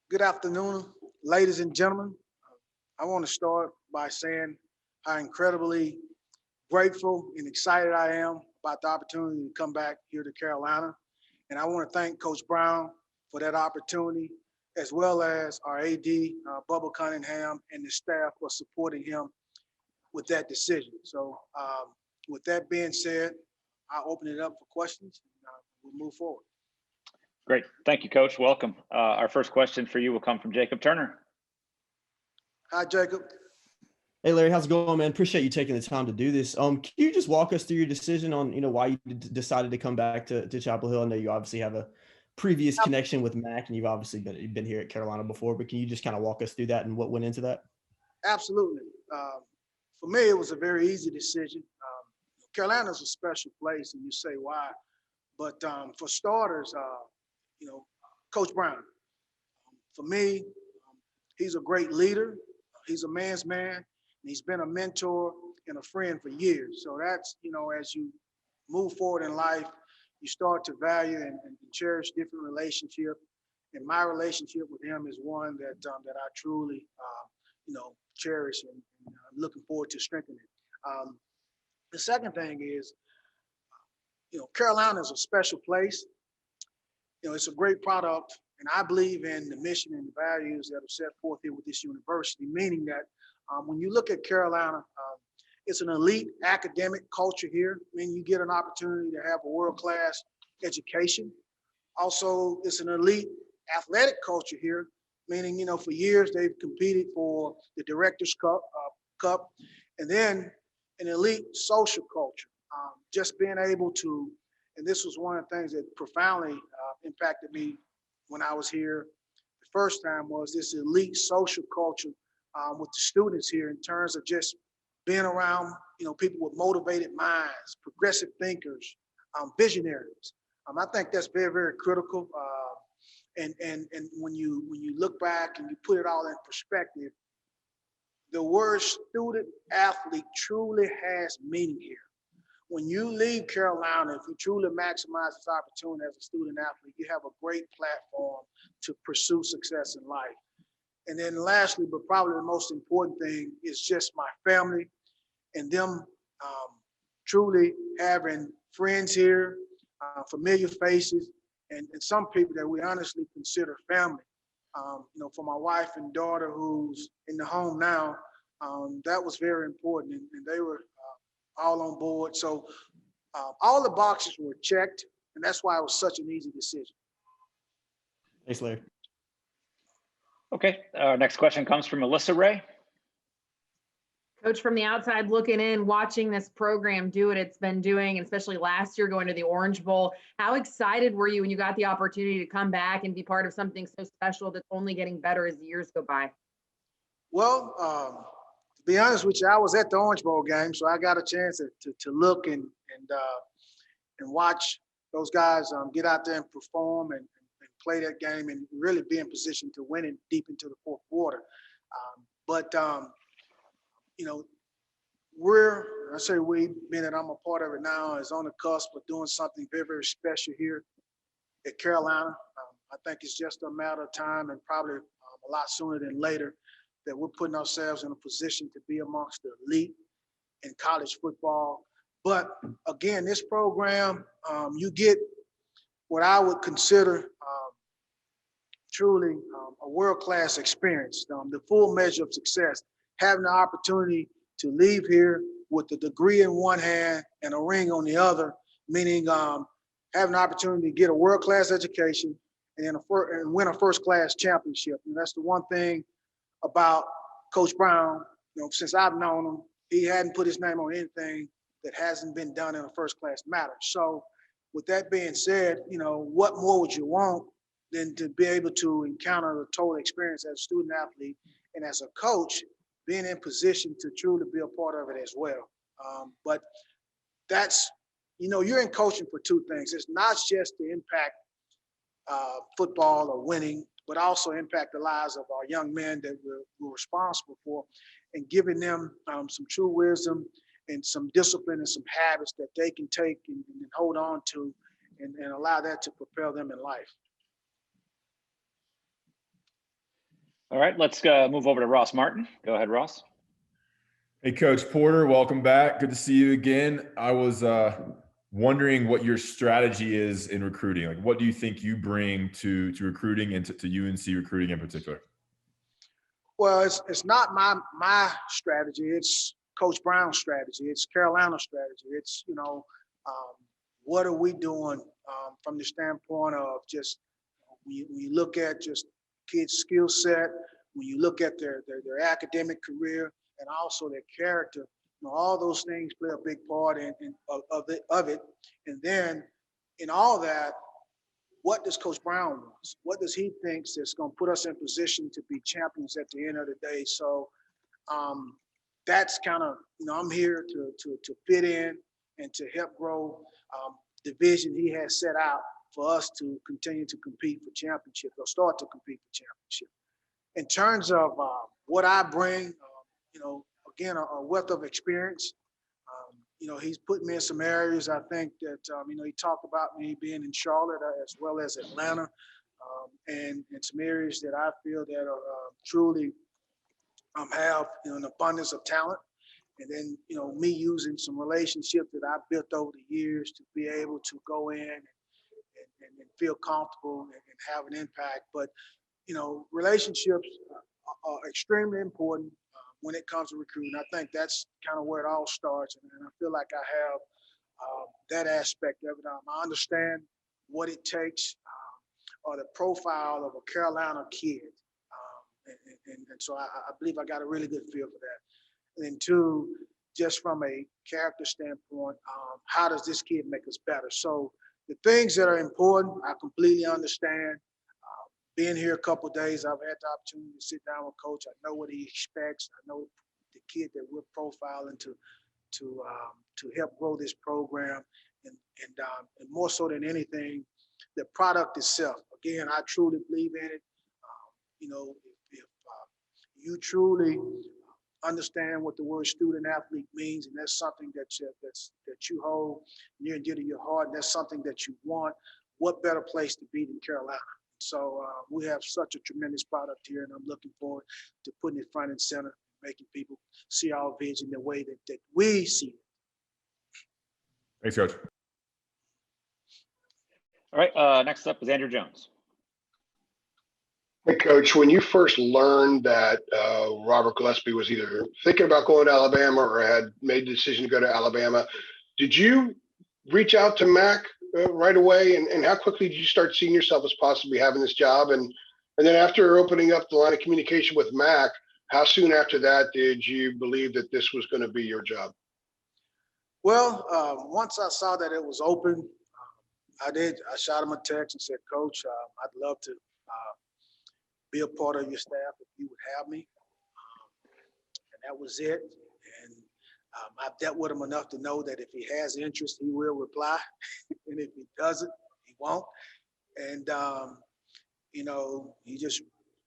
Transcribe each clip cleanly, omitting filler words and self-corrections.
Good afternoon, ladies and gentlemen. I want to start by saying how incredibly grateful and excited I am about the opportunity to come back here to Carolina. And I want to thank Coach Brown for that opportunity, as well as our AD, Bubba Cunningham, and the staff for supporting him with that decision. With that being said, I'll open it up for questions and we'll move forward. Great. Thank you, Coach. Welcome. Our first question for you will come from Jacob Turner. Hi, Jacob. Hey, Larry, how's it going, man? Appreciate you taking the time to do this. Can you just walk us through your decision on, why you decided to come back to Chapel Hill? I know you obviously have a previous connection with Mac, and you've obviously been here at Carolina before, but can you just kind of walk us through that and what went into that? Absolutely. For me, it was a very easy decision. Carolina is a special place, and you say why. But for starters, Coach Brown, for me, he's a great leader. He's a man's man. And he's been a mentor and a friend for years. So that's, as you move forward in life, you start to value and cherish different relationships. And my relationship with him is one that I truly, cherish and I'm looking forward to strengthening. The second thing is, Carolina is a special place. It's a great product, and I believe in the mission and the values that are set forth here with this university, meaning that when you look at Carolina, it's an elite academic culture here, meaning you get an opportunity to have a world-class education. Also, it's an elite athletic culture here, meaning, for years they've competed for the Directors' Cup, and then an elite social culture. Just being able to, and this was one of the things that profoundly impacted me when I was here the first time, was this elite social culture with the students here in terms of just being around, people with motivated minds, progressive thinkers, visionaries. I think that's very, very critical. And when you look back and you put it all in perspective, the word student athlete truly has meaning here. When you leave Carolina, if you truly maximize this opportunity as a student athlete, you have a great platform to pursue success in life. And then lastly, but probably the most important thing, is just my family and them truly having friends here, familiar faces, and some people that we honestly consider family. For my wife and daughter who's in the home now, that was very important, and they were all on board. So all the boxes were checked, and that's why it was such an easy decision. Thanks, Larry. Okay, our next question comes from Melissa Ray. Coach, from the outside looking in, watching this program do what it's been doing, and especially last year going to the Orange Bowl, how excited were you when you got the opportunity to come back and be part of something so special that's only getting better as the years go by? Well, to be honest with you, I was at the Orange Bowl game, so I got a chance to look and watch those guys get out there and perform and play that game and really be in position to win it deep into the fourth quarter. We, being that I'm a part of it now, is on the cusp of doing something very, very special here at Carolina. I think it's just a matter of time, and probably a lot sooner than later, that we're putting ourselves in a position to be amongst the elite in college football. But again, this program, you get what I would consider truly a world-class experience, the full measure of success, having the opportunity to leave here with a degree in one hand and a ring on the other, meaning having the opportunity to get a world-class education and win a first-class championship. And that's the one thing about Coach Brown. Since I've known him, he hadn't put his name on anything that hasn't been done in a first-class manner. So with that being said, what more would you want than to be able to encounter the total experience as a student athlete and as a coach, being in position to truly be a part of it as well. But that's, you're in coaching for two things. It's not just to impact football or winning, but also impact the lives of our young men that we're responsible for, and giving them some true wisdom and some discipline and some habits that they can take and hold on to and allow that to propel them in life. All right, let's move over to Ross Martin. Go ahead, Ross. Hey, Coach Porter, welcome back. Good to see you again. I was wondering what your strategy is in recruiting. Like, what do you think you bring to recruiting and to UNC recruiting in particular? Well, it's not my strategy. It's Coach Brown's strategy. It's Carolina's strategy. It's, what are we doing from the standpoint of just when you look at just kids' skill set, when you look at their academic career and also their character, all those things play a big part of it. And then in all that, what does Coach Brown want? What does he think that's going to put us in position to be champions at the end of the day? So that's kind of, I'm here to fit in and to help grow the vision he has set out for us to continue to compete for championship or start to compete for championship. In terms of what I bring, again, a wealth of experience. He's put me in some areas. I think that, he talked about me being in Charlotte as well as Atlanta, and in some areas that I feel that are truly have an abundance of talent. And then, me using some relationships that I've built over the years to be able to go in and feel comfortable and have an impact. But, relationships are extremely important when it comes to recruiting. I think that's kind of where it all starts. And I feel like I have that aspect of it. I understand what it takes or the profile of a Carolina kid. And so I believe I got a really good feel for that. And then two, just from a character standpoint, how does this kid make us better? So the things that are important, I completely understand. Being here a couple of days, I've had the opportunity to sit down with Coach. I know what he expects. I know the kid that we're profiling to help grow this program, and more so than anything, the product itself. Again, I truly believe in it. If you truly understand what the word student athlete means, and that's something that you hold near and dear to your heart, and that's something that you want, what better place to be than Carolina? So we have such a tremendous product here, and I'm looking forward to putting it front and center, making people see our vision the way that we see it. Thanks, Coach. All right, next up is Andrew Jones. Hey, Coach, when you first learned that Robert Gillespie was either thinking about going to Alabama or had made the decision to go to Alabama, did you reach out to Mac right away? And how quickly did you start seeing yourself as possibly having this job? And then after opening up the line of communication with Mac, how soon after that did you believe that this was going to be your job? Well, once I saw that it was open, I shot him a text and said, Coach, I'd love to be a part of your staff if you would have me. And that was it. And I've dealt with him enough to know that if he has interest, he will reply. And if he doesn't, he won't. And, he just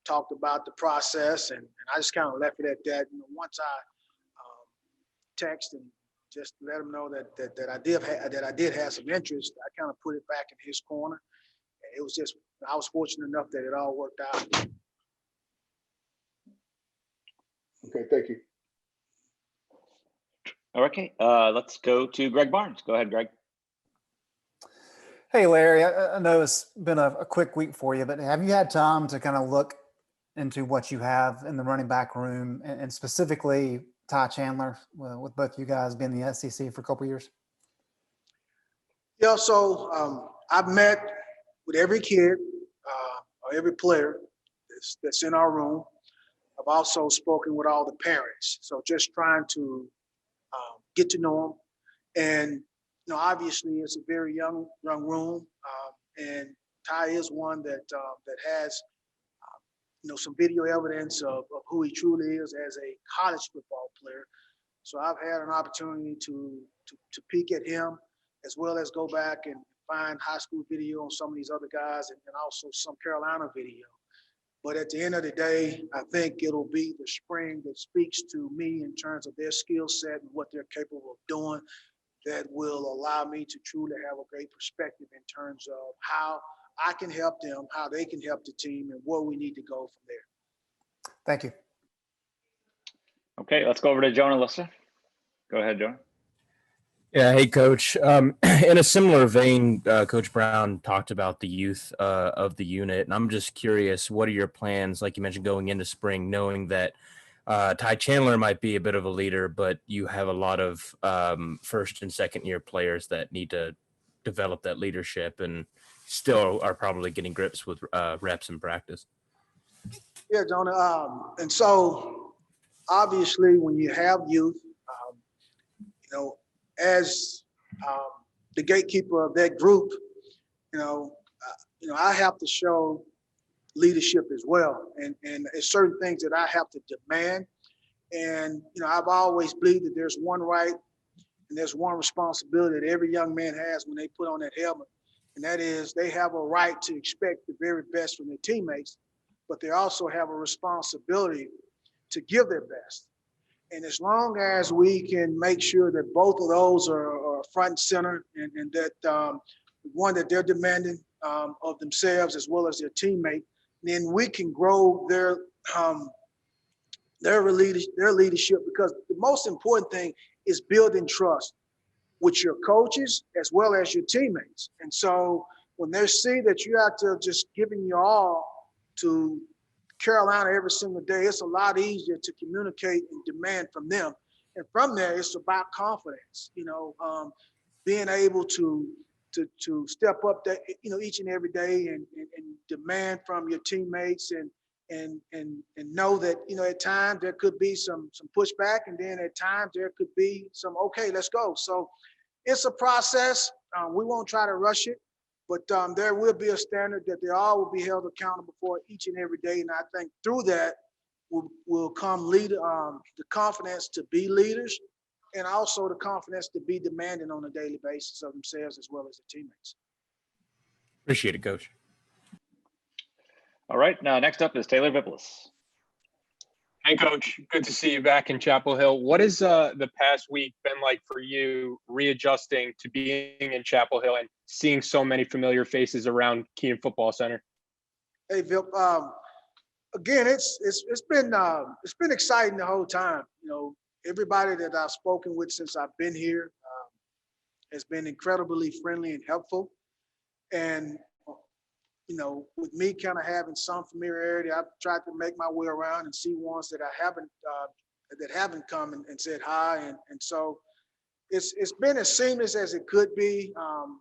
talked about the process, and I just kind of left it at that. Once I text and just let him know that I did have some interest, I kind of put it back in his corner. It was just, I was fortunate enough that it all worked out. Okay, thank you. Okay, let's go to Greg Barnes. Go ahead, Greg. Hey, Larry, I know it's been a quick week for you, but have you had time to kind of look into what you have in the running back room, and specifically Ty Chandler, with both you guys being in the SEC for a couple of years? Yeah, so I've met with every kid or every player that's in our room. I've also spoken with all the parents. So just trying to get to know them. And, obviously it's a very young room. And Ty is one that has, some video evidence of who he truly is as a college football player. So I've had an opportunity to peek at him, as well as go back and find high school video on some of these other guys, and also some Carolina video. But at the end of the day, I think it'll be the spring that speaks to me in terms of their skill set and what they're capable of doing that will allow me to truly have a great perspective in terms of how I can help them, how they can help the team, and where we need to go from there. Thank you. Okay, let's go over to Jonah Lister. Go ahead, Jonah. Yeah, hey, Coach. In a similar vein, Coach Brown talked about the youth of the unit, and I'm just curious, what are your plans, like you mentioned, going into spring, knowing that Ty Chandler might be a bit of a leader, but you have a lot of first and second year players that need to develop that leadership and still are probably getting grips with reps in practice. Yeah, Jonah. And so obviously when you have youth, you know, as the gatekeeper of that group, I have to show leadership as well. And there's certain things that I have to demand. And, I've always believed that there's one right and there's one responsibility that every young man has when they put on that helmet. And that is they have a right to expect the very best from their teammates, but they also have a responsibility to give their best. And as long as we can make sure that both of those are front and center and that one that they're demanding of themselves as well as their teammate, then we can grow their leadership, because the most important thing is building trust with your coaches as well as your teammates. And so when they see that you're out there just giving your all to Carolina every single day, it's a lot easier to communicate and demand from them. And from there, it's about confidence, being able to step up that, each and every day and demand from your teammates and know that, at times there could be some pushback, and then at times there could be some, okay, let's go. So it's a process. We won't try to rush it, but there will be a standard that they all will be held accountable for each and every day. And I think through that will come the confidence to be leaders, and also the confidence to be demanding on a daily basis of themselves as well as their teammates. Appreciate it, Coach. All right, now next up is Taylor Vippolis. Hey, Coach. Good to see you back in Chapel Hill. What has the past week been like for you, readjusting to being in Chapel Hill and seeing so many familiar faces around Keene Football Center? Hey, Vip. Again, it's been exciting the whole time. Everybody that I've spoken with since I've been here has been incredibly friendly and helpful. And with me kind of having some familiarity, I've tried to make my way around and see ones that I haven't come and said hi. And so it's been as seamless as it could be. I'm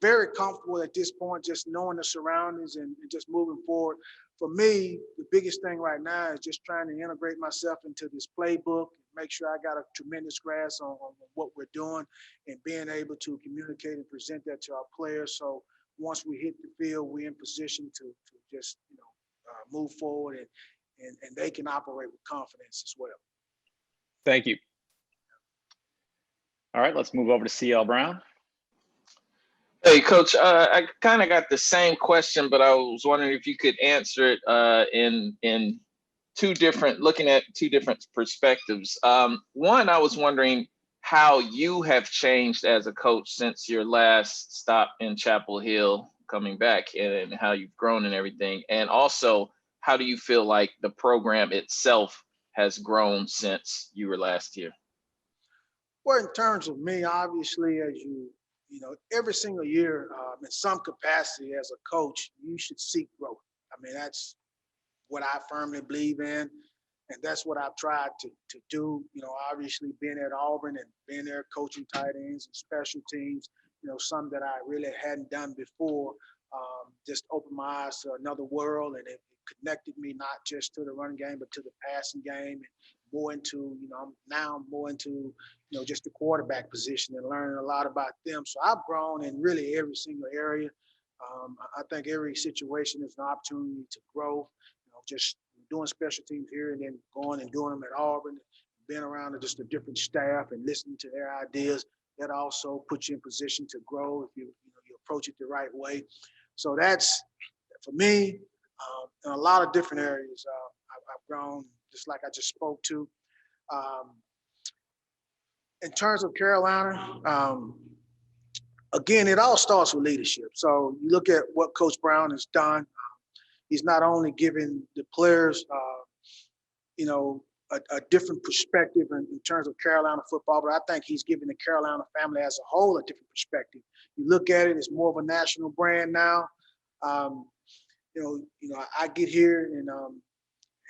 very comfortable at this point, just knowing the surroundings and just moving forward. For me, the biggest thing right now is just trying to integrate myself into this playbook, make sure I got a tremendous grasp on what we're doing, and being able to communicate and present that to our players. So once we hit the field, we're in position to just move forward and they can operate with confidence as well. Thank you. All right, let's move over to CL Brown. Hey, Coach, I kind of got the same question, but I was wondering if you could answer it in looking at two different perspectives. One, I was wondering how you have changed as a coach since your last stop in Chapel Hill coming back, and how you've grown and everything. And also, how do you feel like the program itself has grown since you were last here? Well, in terms of me, obviously, as every single year, in some capacity as a coach, you should seek growth. I mean, that's what I firmly believe in, and that's what I've tried to do. Obviously being at Auburn and being there coaching tight ends and special teams, some that I really hadn't done before, just opened my eyes to another world, and it connected me not just to the running game, but to the passing game, and more into, I'm more into, just the quarterback position and learning a lot about them. So I've grown in really every single area. I think every situation is an opportunity to grow, just doing special teams here and then going and doing them at Auburn, being around just a different staff and listening to their ideas. That also puts you in position to grow if you approach it the right way. So that's, for me, in a lot of different areas, I've grown, just like I just spoke to. In terms of Carolina, again, it all starts with leadership. So you look at what Coach Brown has done. he's not only giving the players, a different perspective in terms of Carolina football, but I think he's giving the Carolina family as a whole a different perspective. You look at it, it's more of a national brand now. I get here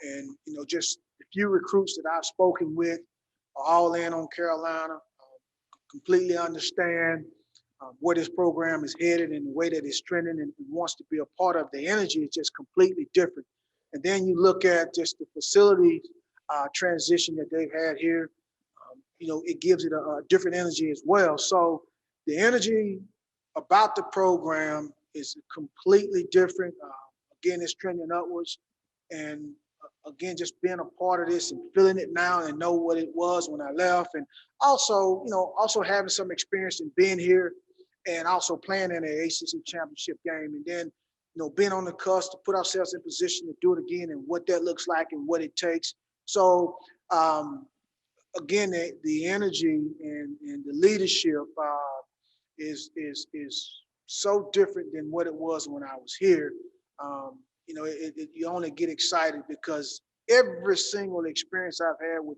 and just a few recruits that I've spoken with are all in on Carolina, completely understand where this program is headed and the way that it's trending and wants to be a part of. The energy is just completely different. And then you look at just the facility transition that they've had here, it gives it a different energy as well. So the energy about the program is completely different. Again, it's trending upwards. And again, just being a part of this and feeling it now and know what it was when I left. And also, also having some experience in being here and also playing in an ACC championship game. And then, being on the cusp to put ourselves in position to do it again and what that looks like and what it takes. So, again, the energy and the leadership is so different than what it was when I was here. You only get excited because every single experience I've had with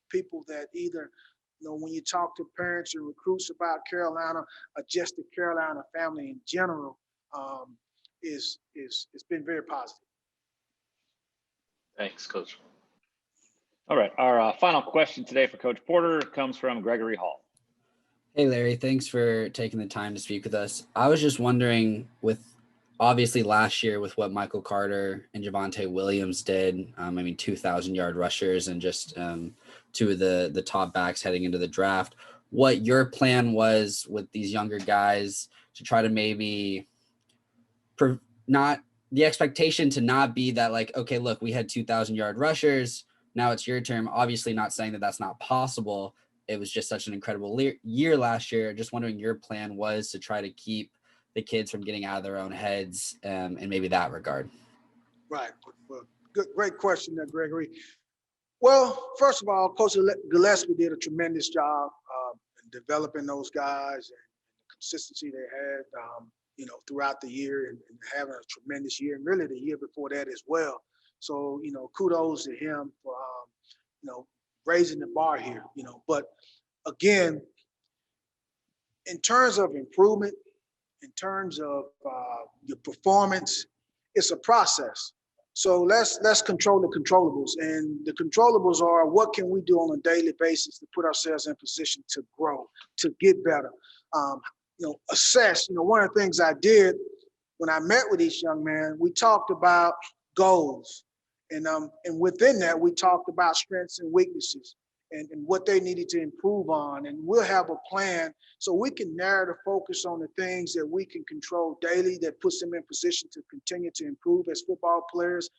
people that either, when you talk to parents and recruits about Carolina or just the Carolina family in general, it's been very positive. Thanks, Coach. All right. Our final question today for Coach Porter comes from Gregory Hall. Hey, Larry, thanks for taking the time to speak with us. I was just wondering, with obviously last year with what Michael Carter and Javonte Williams did, 2,000-yard rushers and just two of the top backs heading into the draft, what your plan was with these younger guys to try to maybe not the expectation to not be that like, okay, look, we had 2,000-yard rushers. Now it's your turn. Obviously not saying that that's not possible. It was just such an incredible year last year. Just wondering your plan was to try to keep the kids from getting out of their own heads in maybe that regard. Right. Well, great question there, Gregory. Well, first of all, Coach Gillespie did a tremendous job in developing those guys and the consistency they had, throughout the year and having a tremendous year, and really the year before that as well. So, kudos to him for, raising the bar here, But again, in terms of improvement, in terms of your performance, it's a process. So let's control the controllables. And the controllables are, what can we do on a daily basis to put ourselves in position to grow, to get better, assess. One of the things I did when I met with each young man, we talked about goals. And within that, we talked about strengths and weaknesses and what they needed to improve on. And we'll have a plan so we can narrow the focus on the things that we can control daily that puts them in position to continue to improve as football players.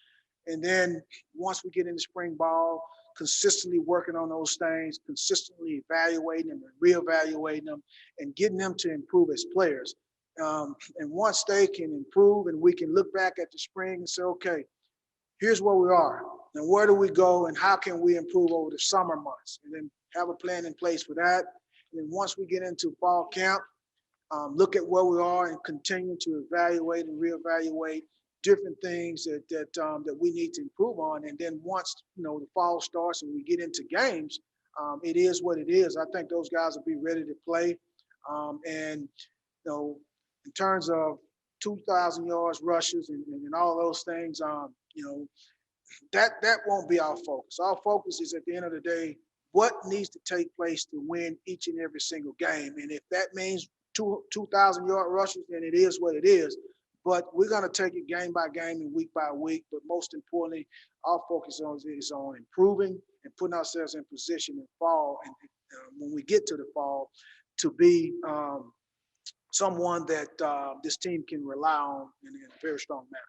And then once we get into spring ball, consistently working on those things, consistently evaluating them and reevaluating them and getting them to improve as players. And once they can improve and we can look back at the spring and say, okay, here's where we are and where do we go and how can we improve over the summer months, and then have a plan in place for that. And then once we get into fall camp, look at where we are and continue to evaluate and reevaluate different things that we need to improve on. And then once the fall starts and we get into games, it is what it is. I think those guys will be ready to play. And in terms of 2,000 yards rushes and all those things, that won't be our focus. Our focus is, at the end of the day, what needs to take place to win each and every single game. And if that means 2,000-yard rushes, then it is what it is. But we're going to take it game by game and week by week. But most importantly, our focus is on improving and putting ourselves in position in fall. And when we get to the fall, to be someone that this team can rely on in a very strong manner.